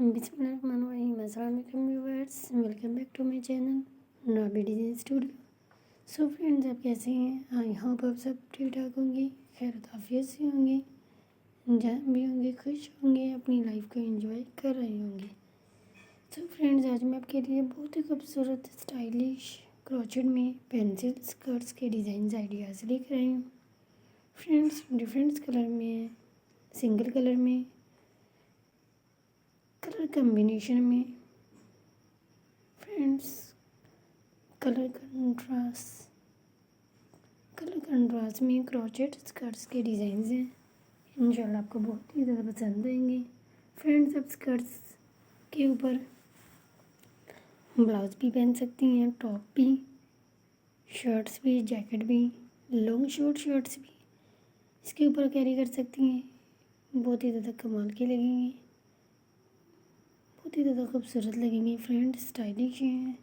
बिस्मिल्लाहिर्रहमानिर्रहीम। अस्सलाम वालेकुम viewers, welcome back to my channel Rabi design studio. So friends, आप कैसे हैं? आई होप आप सब ठीक ठाक होंगे, खैर आफियत से होंगे, जहाँ भी होंगे खुश होंगे, अपनी लाइफ को एंजॉय कर रहे होंगे। सो फ्रेंड्स, आज मैं आपके लिए बहुत ही खूबसूरत स्टाइलिश क्रोचेट में पेंसिल स्कर्ट्स के डिज़ाइन आइडियाज़ लेकर आई हूँ। फ्रेंड्स, डिफरेंट कलर में, सिंगल कलर में, कलर कम्बिनेशन में, फ्रेंड्स कलर कंट्रास्ट में क्रोचेट स्कर्ट्स के डिज़ाइंस हैं। इंशाल्लाह आपको बहुत ही ज़्यादा पसंद आएंगे। फ्रेंड्स, आप स्कर्ट्स के ऊपर ब्लाउज भी पहन सकती हैं, टॉप भी, शर्ट्स भी, जैकेट भी, लॉन्ग शॉर्ट शर्ट्स भी इसके ऊपर कैरी कर सकती हैं। बहुत ही ज़्यादा कमाल के लगेंगे, बहुत ही ज़्यादा खूबसूरत लगेंगे। फ्रेंड्स, स्टाइलिश हैं,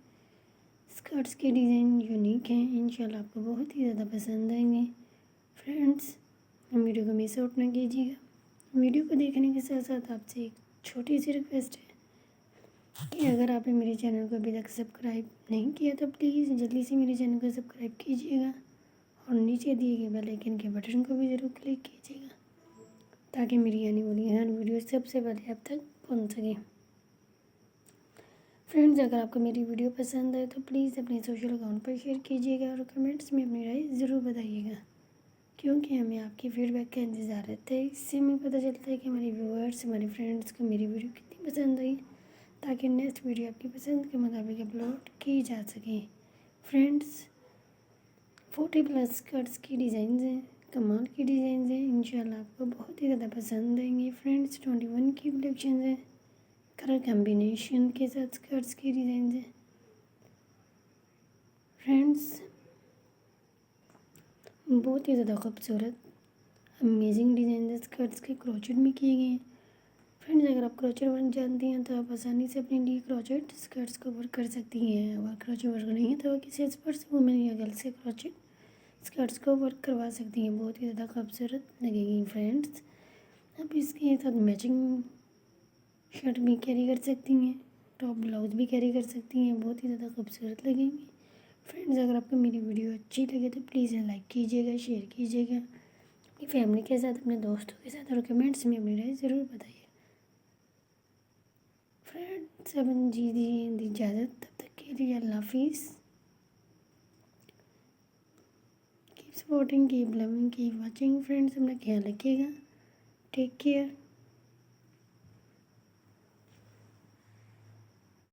स्कर्ट्स के डिज़ाइन यूनिक हैं। इंशाल्लाह आपको बहुत ही ज़्यादा पसंद आएंगे। फ्रेंड्स, वीडियो को मिस आउट ना कीजिएगा। वीडियो को देखने के साथ साथ आपसे एक छोटी सी रिक्वेस्ट है कि अगर आपने मेरे चैनल को अभी तक सब्सक्राइब नहीं किया तो प्लीज़ जल्दी से मेरे चैनल को सब्सक्राइब कीजिएगा और नीचे दिए गए बेल आइकन के बटन को भी ज़रूर क्लिक कीजिएगा ताकि मेरी आने वाली हर वीडियो सबसे पहले आप तक पहुँच सके। फ्रेंड्स, अगर आपको मेरी वीडियो पसंद आए तो प्लीज़ अपने सोशल अकाउंट पर शेयर कीजिएगा और कमेंट्स में अपनी राय ज़रूर बताइएगा, क्योंकि हमें आपकी फ़ीडबैक का इंतज़ार रहता है। इससे हमें पता चलता है कि हमारे व्यूअर्स, हमारे फ्रेंड्स को मेरी वीडियो कितनी पसंद आई, ताकि नेक्स्ट वीडियो आपकी पसंद के मुताबिक अपलोड की जा सके। फ्रेंड्स, 40+ स्कर्ट्स की डिज़ाइन हैं, कमाल की डिज़ाइन हैं। इंशाल्लाह आपको बहुत ही ज़्यादा पसंद आएंगे। फ्रेंड्स, 21 की कलेक्शन है, कलर कम्बिनेशन के साथ स्कर्ट्स की डिज़ाइन है। फ्रेंड्स, बहुत ही ज़्यादा खूबसूरत अमेजिंग डिज़ाइन है, स्कर्ट्स के क्रोचेट में किए गए हैं। फ्रेंड्स, अगर आप क्रोचेट वर्क जानती हैं तो आप आसानी से अपने लिए क्रोचेट स्कर्ट्स को वर्क कर सकती हैं। अगर क्रोचेट वर्क नहीं है तो किसी एक्सपर्ट वुमेन या गर्ल से क्रोचेट स्कर्ट्स को वर्क करवा सकती हैं। बहुत ही ज़्यादा खूबसूरत लगेगी। फ्रेंड्स, आप इसके साथ मैचिंग शर्ट भी कैरी कर सकती हैं, टॉप ब्लाउज भी कैरी कर सकती हैं। बहुत ही ज़्यादा खूबसूरत लगेंगी। फ्रेंड्स, अगर आपको मेरी वीडियो अच्छी लगे तो प्लीज़ लाइक कीजिएगा, शेयर कीजिएगा अपनी फैमिली के साथ, अपने दोस्तों के साथ, और कमेंट्स में अपनी राय ज़रूर बताइए। फ्रेंड्स, अब जी दी इजाज़त, तब तक के लिए अल्लाह हाफिज़। Keep supporting, keep loving, keep watching. Friends, अपना ख्याल रखिएगा। Take care.